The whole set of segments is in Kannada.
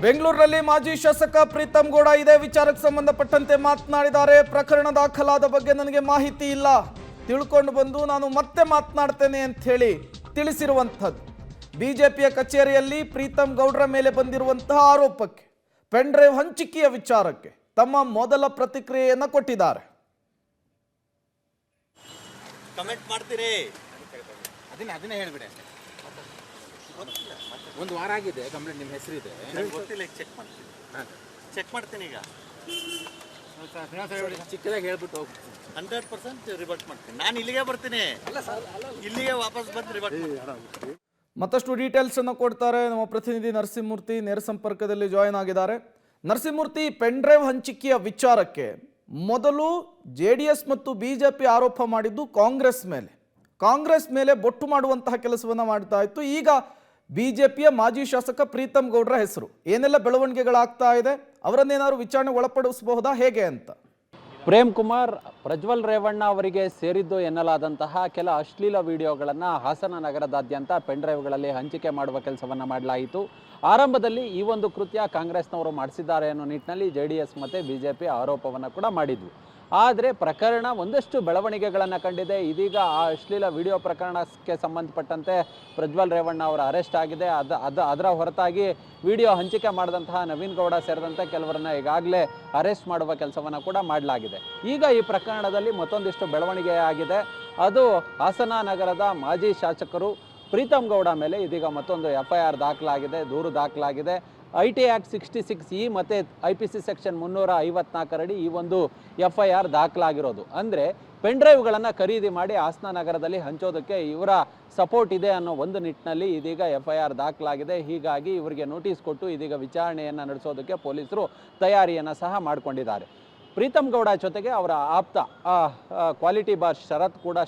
ಬೆಂಗಳೂರಿನಲ್ಲಿ ಮಾಜಿ ಶಾಸಕ ಪ್ರೀತಂ ಗೌಡ ಇದೇ ವಿಚಾರಕ್ಕೆ ಸಂಬಂಧಪಟ್ಟಂತೆ ಮಾತನಾಡಿದ್ದಾರೆ. ಪ್ರಕರಣ ದಾಖಲಾದ ಬಗ್ಗೆ ನನಗೆ ಮಾಹಿತಿ ಇಲ್ಲ, ತಿಳ್ಕೊಂಡು ಬಂದು ನಾನು ಮತ್ತೆ ಮಾತನಾಡ್ತೇನೆ ಅಂತ ಹೇಳಿ ತಿಳಿಸಿರುವಂಥದ್ದು. ಬಿಜೆಪಿಯ ಕಚೇರಿಯಲ್ಲಿ ಪ್ರೀತಂ ಗೌಡರ ಮೇಲೆ ಬಂದಿರುವಂತಹ ಆರೋಪಕ್ಕೆ, ಪೆನ್ ಡ್ರೈವ್ ಹಂಚಿಕೆಯ ವಿಚಾರಕ್ಕೆ ತಮ್ಮ ಮೊದಲ ಪ್ರತಿಕ್ರಿಯೆಯನ್ನು ಕೊಟ್ಟಿದ್ದಾರೆ. ಕಮೆಂಟ್ ಮಾಡ್ತೀರಿ, ಅದನ್ನೇ ಹೇಳ್ಬಿಡಿ. ಒಂದು ವಾರ ಆಗಿದೆ ಕಂಪ್ಲೇಂಟ್, ನಿಮ್ಮ ಹೆಸರಿದೆ ಗೊತ್ತಿಲ್ಲ, ಚೆಕ್ ಮಾಡ್ತೀನಿ ಈಗ. ಚಿಕ್ಕದಾಗಿ ಹೇಳ್ಬಿಟ್ಟು ಹೋಗ್ತೀನಿ. 100% ರಿವರ್ಟ್ ಮಾಡ್ತೀನಿ. ನಾನು ಇಲ್ಲಿಗೆ ಬರ್ತೀನಿ, ಇಲ್ಲಿಗೆ ವಾಪಸ್ ಬಂದು ರಿವರ್ಟ್ ಮಾಡ್ತೀನಿ. ಮತ್ತಷ್ಟು ಡೀಟೇಲ್ಸ್ ಅನ್ನು ಕೊಡ್ತಾರೆ ನಮ್ಮ ಪ್ರತಿನಿಧಿ ನರಸಿಂಹಮೂರ್ತಿ, ನೇರ ಸಂಪರ್ಕದಲ್ಲಿ ಜಾಯಿನ್ ಆಗಿದ್ದಾರೆ. ನರಸಿಂಹಮೂರ್ತಿ, ಪೆನ್ ಡ್ರೈವ್ ಹಂಚಿಕೆಯ ವಿಚಾರಕ್ಕೆ ಮೊದಲು JDS ಮತ್ತು BJP ಆರೋಪ ಮಾಡಿದ್ದು ಕಾಂಗ್ರೆಸ್ ಮೇಲೆ ಬೊಟ್ಟು ಮಾಡುವಂತಹ ಕೆಲಸವನ್ನು ಮಾಡ್ತಾ ಇತ್ತು. ಈಗ BJPಯ ಮಾಜಿ ಶಾಸಕ ಪ್ರೀತಂ ಗೌಡರ ಹೆಸರು, ಏನೆಲ್ಲ ಬೆಳವಣಿಗೆಗಳಾಗ್ತಾ ಇದೆ, ಅವರನ್ನೇನಾದ್ರು ವಿಚಾರಣೆ ಒಳಪಡಿಸಬಹುದಾ, ಹೇಗೆ ಅಂತ? ಪ್ರೇಮ್ ಕುಮಾರ್, ಪ್ರಜ್ವಲ್ ರೇವಣ್ಣ ಅವರಿಗೆ ಸೇರಿದ್ದು ಎನ್ನಲಾದಂತಹ ಕೆಲ ಅಶ್ಲೀಲ ವಿಡಿಯೋಗಳನ್ನು ಹಾಸನ ನಗರದಾದ್ಯಂತ ಪೆನ್ ಡ್ರೈವ್ಗಳಲ್ಲಿ ಹಂಚಿಕೆ ಮಾಡುವ ಕೆಲಸವನ್ನು ಮಾಡಲಾಯಿತು. ಆರಂಭದಲ್ಲಿ ಈ ಒಂದು ಕೃತ್ಯ ಕಾಂಗ್ರೆಸ್ನವರು ಮಾಡಿಸಿದ್ದಾರೆ ಅನ್ನೋ ನಿಟ್ಟಿನಲ್ಲಿ JDS ಮತ್ತು BJP ಆರೋಪವನ್ನು ಕೂಡ ಮಾಡಿದ್ವು. ಆದರೆ ಪ್ರಕರಣ ಒಂದಷ್ಟು ಬೆಳವಣಿಗೆಗಳನ್ನು ಕಂಡಿದೆ. ಇದೀಗ ಆ ಅಶ್ಲೀಲ ವಿಡಿಯೋ ಪ್ರಕರಣಕ್ಕೆ ಸಂಬಂಧಪಟ್ಟಂತೆ ಪ್ರಜ್ವಲ್ ರೇವಣ್ಣ ಅವರ ಅರೆಸ್ಟ್ ಆಗಿದೆ. ಅದರ ಹೊರತಾಗಿ ವಿಡಿಯೋ ಹಂಚಿಕೆ ಮಾಡಿದಂತಹ ನವೀನ್ ಗೌಡ ಸೇರಿದಂತೆ ಕೆಲವರನ್ನು ಈಗಾಗಲೇ ಅರೆಸ್ಟ್ ಮಾಡುವ ಕೆಲಸವನ್ನು ಕೂಡ ಮಾಡಲಾಗಿದೆ. ಈಗ ಈ ಪ್ರಕರಣದಲ್ಲಿ ಮತ್ತೊಂದಿಷ್ಟು ಬೆಳವಣಿಗೆ ಆಗಿದೆ. ಅದು ಹಾಸನ ನಗರದ ಮಾಜಿ ಶಾಸಕರು ಪ್ರೀತಂ ಗೌಡ ಮೇಲೆ ಇದೀಗ ಮತ್ತೊಂದು FIR ದಾಖಲಾಗಿದೆ, ದೂರು ದಾಖಲಾಗಿದೆ. IT ಆ್ಯಕ್ಟ್ 66E ಮತ್ತು IPC ಸೆಕ್ಷನ್ 354 ಅಡಿ ಈ ಒಂದು FIR ದಾಖಲಾಗಿರೋದು. ಅಂದರೆ ಪೆನ್ ಡ್ರೈವ್ಗಳನ್ನು ಖರೀದಿ ಮಾಡಿ ಹಾಸನ ನಗರದಲ್ಲಿ ಹಂಚೋದಕ್ಕೆ ಇವರ ಸಪೋರ್ಟ್ ಇದೆ ಅನ್ನೋ ಒಂದು ನಿಟ್ಟಿನಲ್ಲಿ ಇದೀಗ FIR ದಾಖಲಾಗಿದೆ. ಹೀಗಾಗಿ ಇವರಿಗೆ ನೋಟಿಸ್ ಕೊಟ್ಟು ಇದೀಗ ವಿಚಾರಣೆಯನ್ನು ನಡೆಸೋದಕ್ಕೆ ಪೊಲೀಸರು ತಯಾರಿಯನ್ನು ಸಹ ಮಾಡಿಕೊಂಡಿದ್ದಾರೆ. ಪ್ರೀತಂ ಗೌಡ ಜೊತೆಗೆ ಅವರ ಆಪ್ತ ಕ್ವಾಲಿಟಿ ಬಾರ್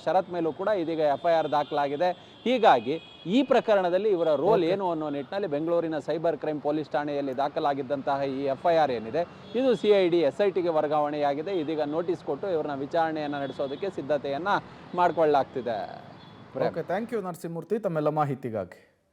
ಶರತ್ ಮೇಲೂ ಕೂಡ ಇದೀಗ FIR ದಾಖಲಾಗಿದೆ. ಹೀಗಾಗಿ ಈ ಪ್ರಕರಣದಲ್ಲಿ ಇವರ ರೋಲ್ ಏನು ಅನ್ನೋ ನಿಟ್ಟಿನಲ್ಲಿ ಬೆಂಗಳೂರಿನ ಸೈಬರ್ ಕ್ರೈಮ್ ಪೊಲೀಸ್ ಠಾಣೆಯಲ್ಲಿ ದಾಖಲಾಗಿದ್ದಂತಹ ಈ FIR ಏನಿದೆ ಇದು CID SITಗೆ ವರ್ಗಾವಣೆಯಾಗಿದೆ. ಇದೀಗ ನೋಟಿಸ್ ಕೊಟ್ಟು ಇವರನ್ನ ವಿಚಾರಣೆಯನ್ನು ನಡೆಸೋದಕ್ಕೆ ಸಿದ್ಧತೆಯನ್ನು ಮಾಡಿಕೊಳ್ಳಲಾಗ್ತಿದೆ. ಓಕೆ, ಥ್ಯಾಂಕ್ ಯು ನರಸಿಂಹಮೂರ್ತಿ ತಮ್ಮೆಲ್ಲ ಮಾಹಿತಿಗಾಗಿ.